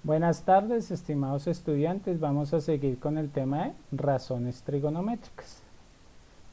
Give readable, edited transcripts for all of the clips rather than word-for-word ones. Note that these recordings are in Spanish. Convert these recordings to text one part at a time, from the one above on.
Buenas tardes, estimados estudiantes. Vamos a seguir con el tema de razones trigonométricas.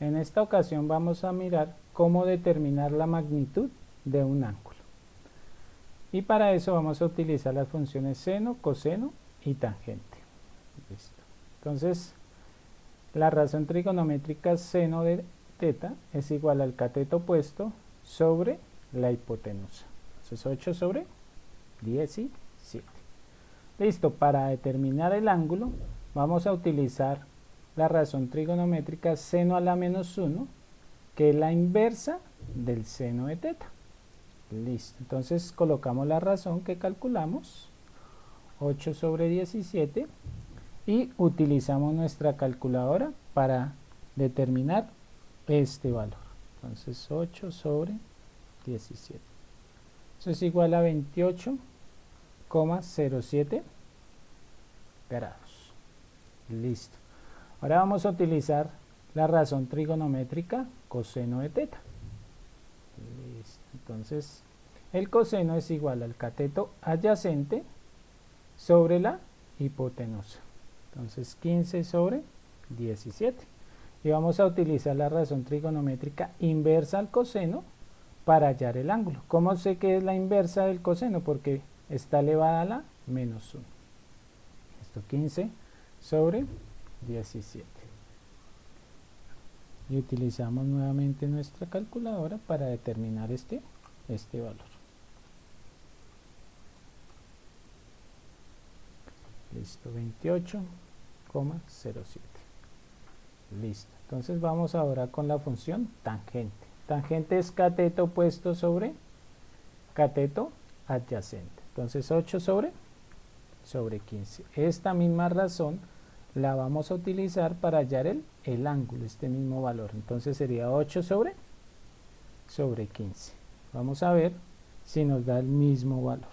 En esta ocasión vamos a mirar cómo determinar la magnitud de un ángulo. Y para eso vamos a utilizar las funciones seno, coseno y tangente. Listo. Entonces, la razón trigonométrica seno de teta es igual al cateto opuesto sobre la hipotenusa. Entonces 8 sobre 17. Listo, para determinar el ángulo vamos a utilizar la razón trigonométrica seno a la menos 1, que es la inversa del seno de teta. Listo, entonces colocamos la razón que calculamos, 8 sobre 17, y utilizamos nuestra calculadora para determinar este valor. Entonces 8 sobre 17. Eso es igual a 28,07 grados. Listo. Ahora vamos a utilizar la razón trigonométrica coseno de teta. Listo. Entonces, el coseno es igual al cateto adyacente sobre la hipotenusa. Entonces, 15 sobre 17. Y vamos a utilizar la razón trigonométrica inversa al coseno para hallar el ángulo. ¿Cómo sé que es la inversa del coseno? Porque está elevada a la menos 1. Esto 15 sobre 17. Y utilizamos nuevamente nuestra calculadora para determinar este valor. Listo, 28,07. Listo. Entonces vamos ahora con la función tangente. Tangente es cateto opuesto sobre cateto adyacente. Entonces 8 sobre 15. Esta misma razón la vamos a utilizar para hallar el ángulo, este mismo valor. Entonces sería 8 sobre 15. Vamos a ver si nos da el mismo valor.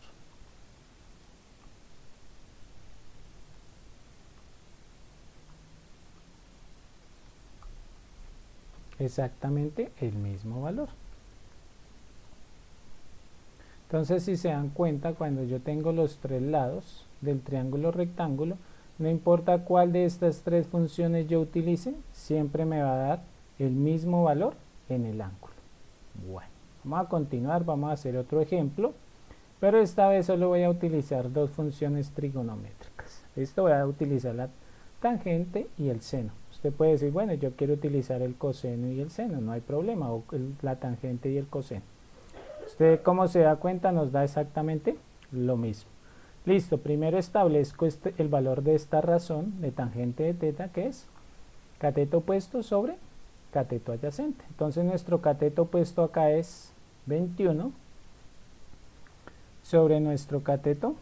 Exactamente el mismo valor. Entonces, si se dan cuenta, cuando yo tengo los tres lados del triángulo rectángulo, no importa cuál de estas tres funciones yo utilice, siempre me va a dar el mismo valor en el ángulo. Bueno, vamos a continuar, vamos a hacer otro ejemplo, pero esta vez solo voy a utilizar dos funciones trigonométricas. Esto voy a utilizar la tangente y el seno. Usted puede decir, bueno, yo quiero utilizar el coseno y el seno, no hay problema, o la tangente y el coseno. Usted, como se da cuenta, nos da exactamente lo mismo. Listo, primero establezco el valor de esta razón de tangente de teta, que es cateto opuesto sobre cateto adyacente. Entonces nuestro cateto opuesto acá es 21 sobre nuestro cateto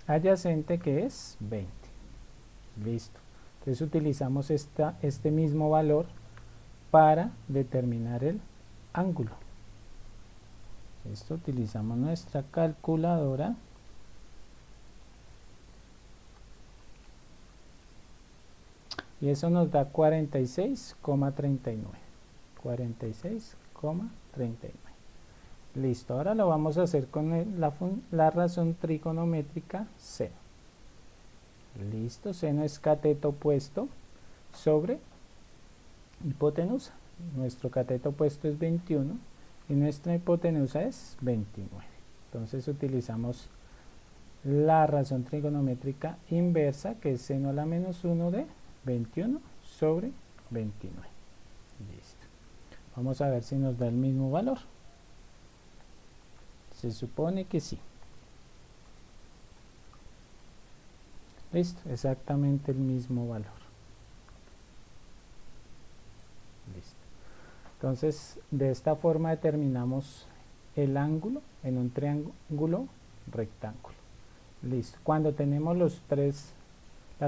adyacente, que es 20. Listo. Entonces utilizamos este mismo valor para determinar el ángulo. Esto utilizamos nuestra calculadora. Y eso nos da 46,39. 46,39. Listo, ahora lo vamos a hacer con la razón trigonométrica seno. Listo, seno es cateto opuesto sobre hipotenusa. Nuestro cateto opuesto es 21 y nuestra hipotenusa es 29. Entonces utilizamos la razón trigonométrica inversa, que es seno a la menos 1 de 21 sobre 29. Listo. Vamos a ver si nos da el mismo valor. Se supone que sí. Listo, exactamente el mismo valor. Listo. Entonces, de esta forma determinamos el ángulo en un triángulo rectángulo. Listo. Cuando tenemos las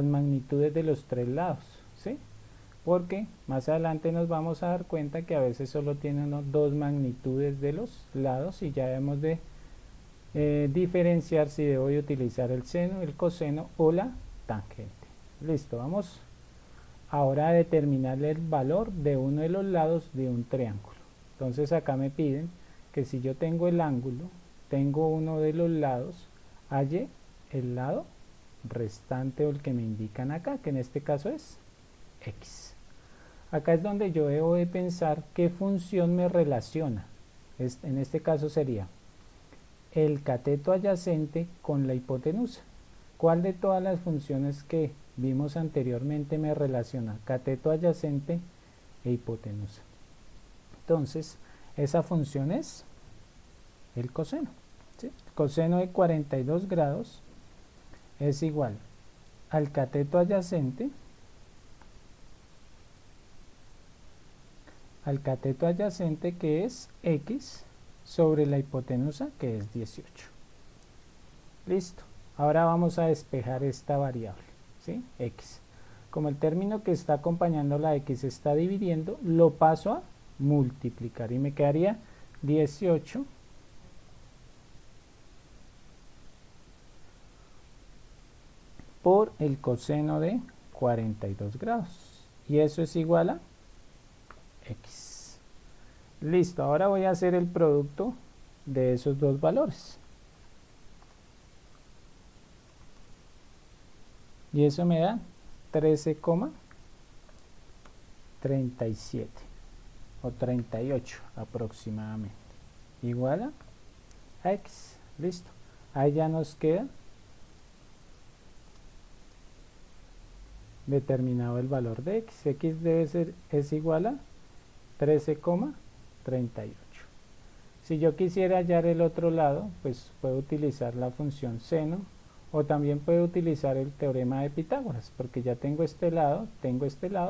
magnitudes de los tres lados, ¿sí? Porque más adelante nos vamos a dar cuenta que a veces solo tienen dos magnitudes de los lados y ya debemos de diferenciar si debo utilizar el seno, el coseno o la tangente. Listo, vamos ahora a determinar el valor de uno de los lados de un triángulo. Entonces acá me piden que si yo tengo el ángulo, tengo uno de los lados, halle el lado restante o el que me indican acá, que en este caso es x. Acá es donde yo debo de pensar qué función me relaciona. En este caso sería el cateto adyacente con la hipotenusa. ¿Cuál de todas las funciones que vimos anteriormente me relaciona cateto adyacente e hipotenusa? Entonces, esa función es el coseno. ¿Sí? El coseno de 42 grados es igual al cateto adyacente que es x sobre la hipotenusa que es 18. Listo. Ahora vamos a despejar esta variable, ¿sí? X. Como el término que está acompañando la x está dividiendo, lo paso a multiplicar y me quedaría 18 por el coseno de 42 grados. Y eso es igual a x. Listo, ahora voy a hacer el producto de esos dos valores. Y eso me da 13,37 o 38 aproximadamente. Igual a x. Listo. Ahí ya nos queda determinado el valor de x. X es igual a 13,38. Si yo quisiera hallar el otro lado, pues puedo utilizar la función seno o también puedo utilizar el teorema de Pitágoras, porque ya tengo este lado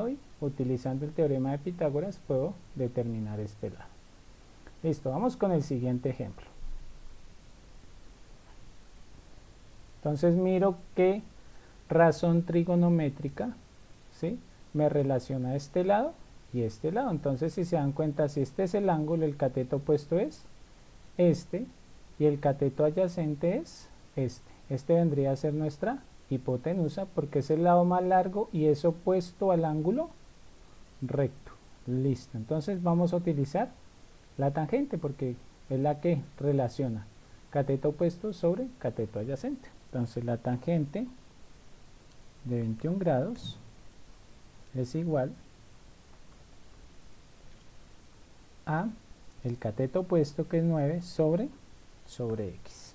y utilizando el teorema de Pitágoras puedo determinar este lado. Listo, vamos con el siguiente ejemplo. Entonces miro qué razón trigonométrica, ¿sí?, me relaciona este lado y este lado. Entonces, si se dan cuenta, si este es el ángulo, el cateto opuesto es este y el cateto adyacente es este. Este vendría a ser nuestra hipotenusa porque es el lado más largo y es opuesto al ángulo recto. Listo. Entonces vamos a utilizar la tangente porque es la que relaciona cateto opuesto sobre cateto adyacente. Entonces la tangente de 21 grados es igual a el cateto opuesto que es 9 sobre x.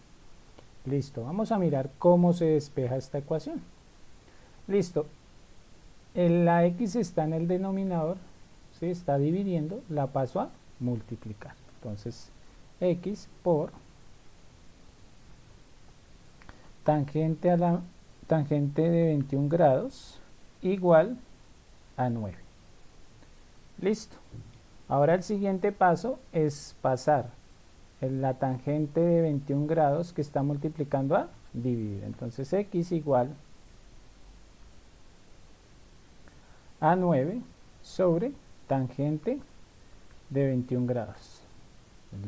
Listo, vamos a mirar cómo se despeja esta ecuación. Listo, la x está en el denominador, ¿sí?, está dividiendo, la paso a multiplicar. Entonces, x por tangente de 21 grados igual a 9. Listo. Ahora el siguiente paso es pasar la tangente de 21 grados que está multiplicando a dividir. Entonces x igual a 9 sobre tangente de 21 grados.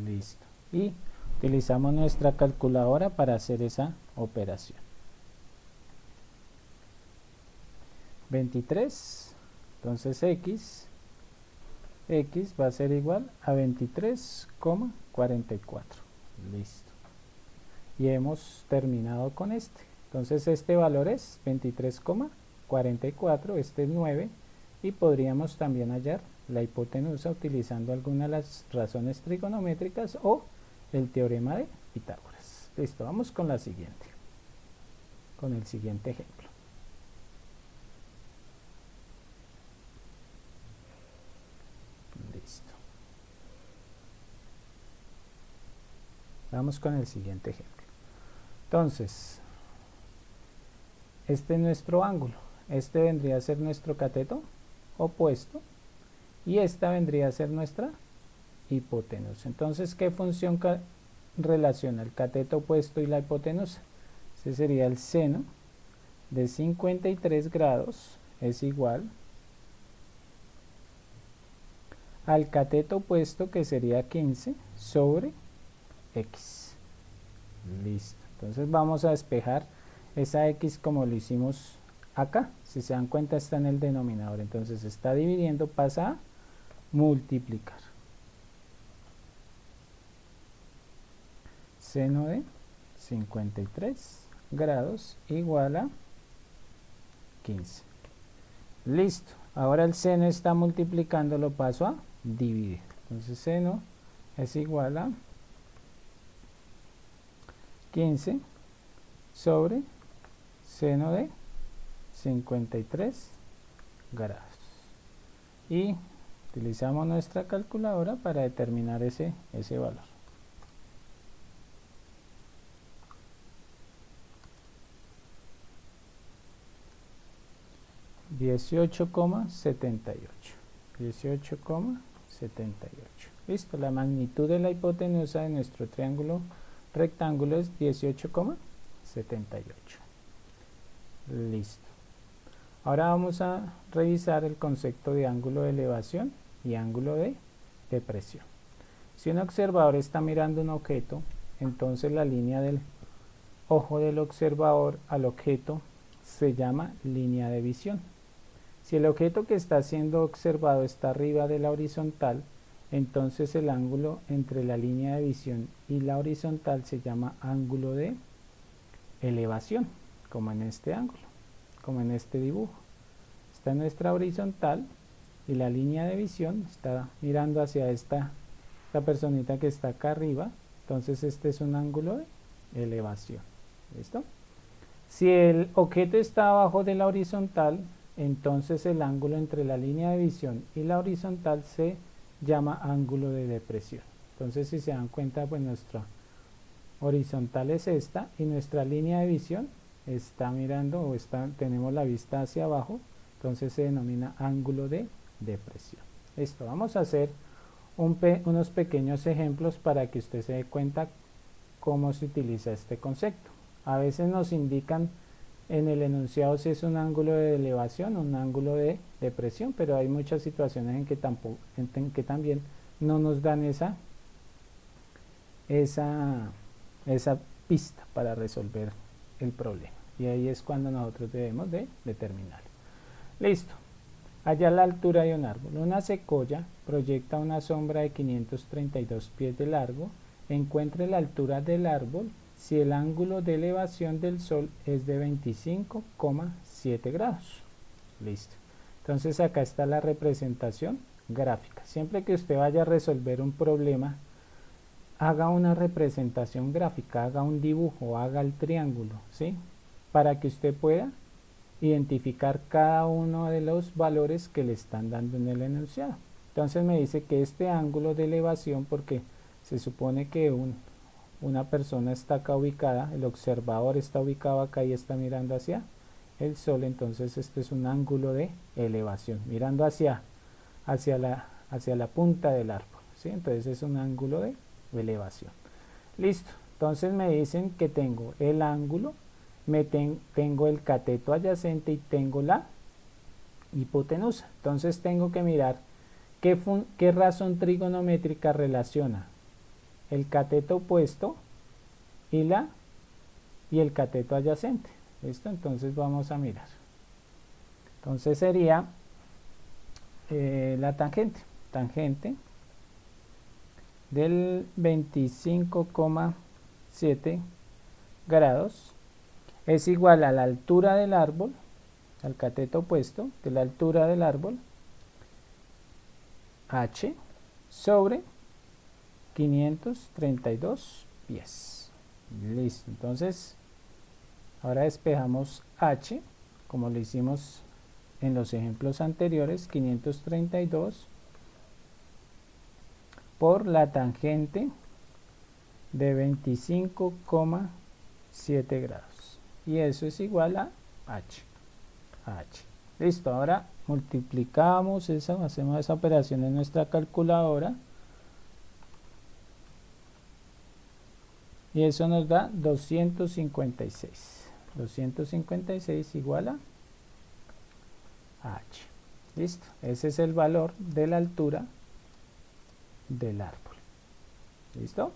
Listo. Y utilizamos nuestra calculadora para hacer esa operación. 23. Entonces x va a ser igual a 23,44. Listo. Y hemos terminado con este. Entonces este valor es 23,44, este es 9 y podríamos también hallar la hipotenusa utilizando alguna de las razones trigonométricas o el teorema de Pitágoras. Listo, vamos con la siguiente. Con el siguiente ejemplo. Listo. Vamos con el siguiente ejemplo. Entonces, este es nuestro ángulo. Este vendría a ser nuestro cateto opuesto y esta vendría a ser nuestra hipotenusa. Entonces, ¿qué función relaciona el cateto opuesto y la hipotenusa? Ese sería el seno de 53 grados es igual al cateto opuesto que sería 15 sobre x. Listo. Entonces vamos a despejar esa x como lo hicimos acá. Si se dan cuenta está en el denominador. Entonces está dividiendo, pasa a multiplicar. Seno de 53 grados igual a 15. Listo. Ahora el seno está multiplicando, lo paso a dividir. Entonces seno es igual a 15 sobre seno de 53 grados. Y utilizamos nuestra calculadora para determinar ese valor. $18,78. Listo, la magnitud de la hipotenusa de nuestro triángulo rectángulo es 18,78. Listo. Ahora vamos a revisar el concepto de ángulo de elevación y ángulo de depresión. Si un observador está mirando un objeto, entonces la línea del ojo del observador al objeto se llama línea de visión. Si el objeto que está siendo observado está arriba de la horizontal, entonces el ángulo entre la línea de visión y la horizontal se llama ángulo de elevación, como en este ángulo, como en este dibujo. Está en nuestra horizontal y la línea de visión está mirando hacia esta personita que está acá arriba, entonces este es un ángulo de elevación. ¿Listo? Si el objeto está abajo de la horizontal, entonces el ángulo entre la línea de visión y la horizontal se llama ángulo de depresión. Entonces, si se dan cuenta, pues nuestra horizontal es esta y nuestra línea de visión está mirando o tenemos la vista hacia abajo, entonces se denomina ángulo de depresión. Listo, vamos a hacer unos pequeños ejemplos para que usted se dé cuenta cómo se utiliza este concepto. A veces nos indican en el enunciado si es un ángulo de elevación o un ángulo de depresión, pero hay muchas situaciones en que también no nos dan esa pista para resolver el problema. Y ahí es cuando nosotros debemos de determinar. Listo. Allá a la altura de un árbol. Una secoya proyecta una sombra de 532 pies de largo. Encuentre la altura del árbol si el ángulo de elevación del Sol es de 25,7 grados. Listo. Entonces acá está la representación gráfica. Siempre que usted vaya a resolver un problema, haga una representación gráfica, haga un dibujo, haga el triángulo, ¿sí? Para que usted pueda identificar cada uno de los valores que le están dando en el enunciado. Entonces me dice que este ángulo de elevación, porque se supone que una persona está acá ubicada, el observador está ubicado acá y está mirando hacia el Sol, entonces este es un ángulo de elevación, mirando hacia la punta del árbol, ¿sí? Entonces es un ángulo de elevación. Listo, entonces me dicen que tengo el ángulo, tengo el cateto adyacente y tengo la hipotenusa. Entonces tengo que mirar qué razón trigonométrica relaciona el cateto opuesto y el cateto adyacente. ¿Listo? Entonces vamos a mirar. Entonces sería la tangente del 25,7 grados es igual a la altura del árbol, al cateto opuesto de la altura del árbol, h, sobre 532 pies. Listo, entonces ahora despejamos h, como lo hicimos en los ejemplos anteriores, 532 por la tangente de 25,7 grados. Y eso es igual a h. Listo, ahora multiplicamos hacemos esa operación en nuestra calculadora. Y eso nos da 256. 256 igual a h. Listo, ese es el valor de la altura del árbol. ¿Listo?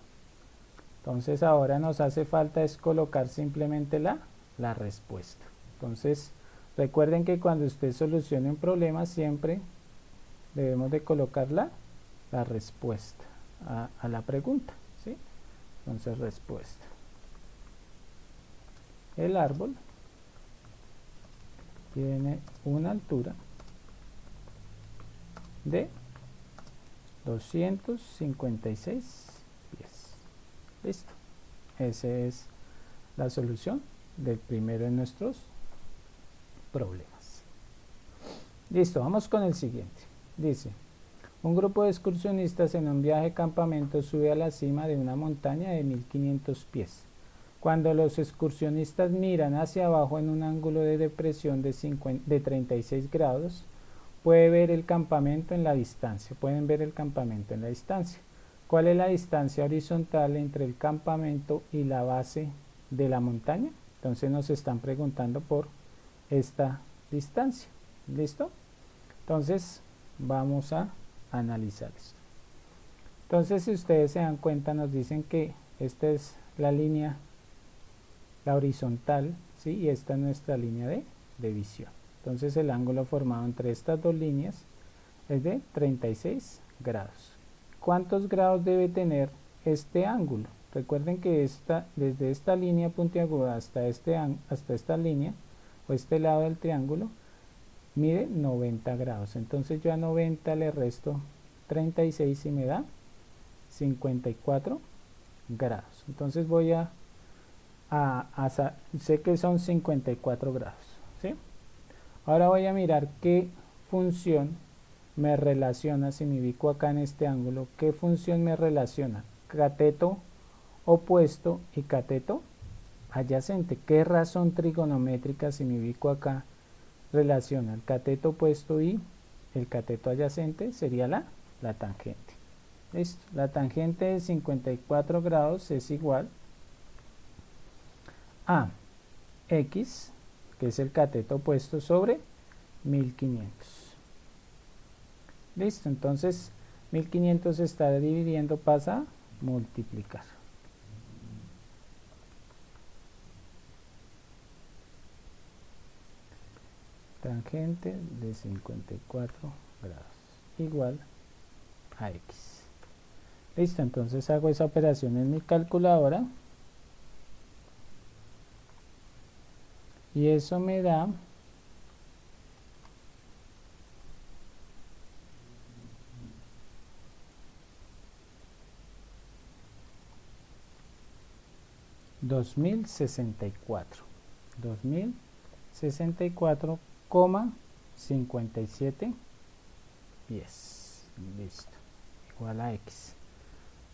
Entonces ahora nos hace falta es colocar simplemente la respuesta. Entonces recuerden que cuando usted solucione un problema siempre debemos de colocar la respuesta a la pregunta, ¿sí? Entonces respuesta. el árbol tiene una altura de 256 pies. Listo. Esa es la solución del primero de nuestros problemas. Listo, vamos con el siguiente. Dice, un grupo de excursionistas en un viaje de campamento sube a la cima de una montaña de 1500 pies. Cuando los excursionistas miran hacia abajo en un ángulo de depresión de 36 grados, pueden ver el campamento en la distancia. ¿Cuál es la distancia horizontal entre el campamento y la base de la montaña? Entonces nos están preguntando por esta distancia. ¿Listo? Entonces vamos a analizar esto. Entonces, si ustedes se dan cuenta, nos dicen que esta es la línea, la horizontal, ¿sí? Y esta es nuestra línea de visión. Entonces el ángulo formado entre estas dos líneas es de 36 grados. ¿Cuántos grados debe tener este ángulo? Recuerden que desde esta línea puntiaguda hasta esta línea o este lado del triángulo mide 90 grados. Entonces yo a 90 le resto 36 y me da 54 grados. Entonces voy sé que son 54 grados, ¿sí? Ahora voy a mirar qué función me relaciona, si me ubico acá en este ángulo, qué función me relaciona cateto opuesto y cateto adyacente. ¿Qué razón trigonométrica, si me ubico acá, relaciona el cateto opuesto y el cateto adyacente? Sería la tangente. Listo. La tangente de 54 grados es igual a x, que es el cateto opuesto, sobre 1500. Listo. Entonces 1500 se está dividiendo, pasa a multiplicar. Tangente de 54 grados igual a x. Listo, entonces hago esa operación en mi calculadora y eso me da 2064,57 pies. Listo, igual a x.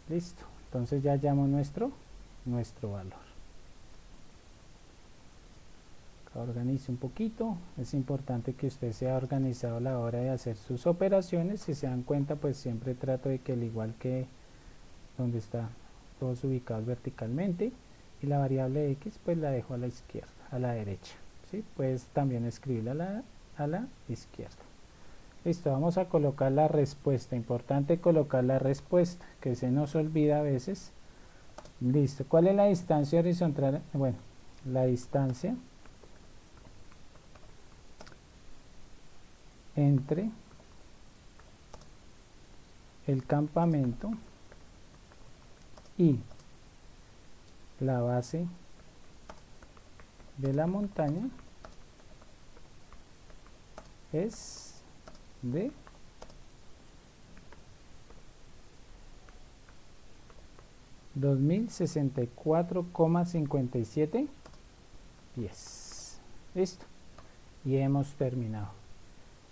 Listo, entonces ya llamo nuestro valor. Organice un poquito. Es importante que usted sea organizado a la hora de hacer sus operaciones. Si se dan cuenta, pues siempre trato de que, al igual que donde está todos ubicados verticalmente, y la variable x pues la dejo a la izquierda, a la derecha, ¿sí? Puedes también escribirla a la izquierda. Listo, vamos a colocar la respuesta. Importante colocar la respuesta, que se nos olvida a veces. Listo, ¿cuál es la distancia horizontal? Bueno, la distancia entre el campamento y la base de la montaña es de 2064,57 pies. Listo, y hemos terminado.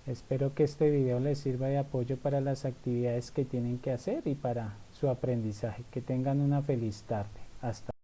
Espero que este video les sirva de apoyo para las actividades que tienen que hacer y para su aprendizaje. Que tengan una feliz tarde. Hasta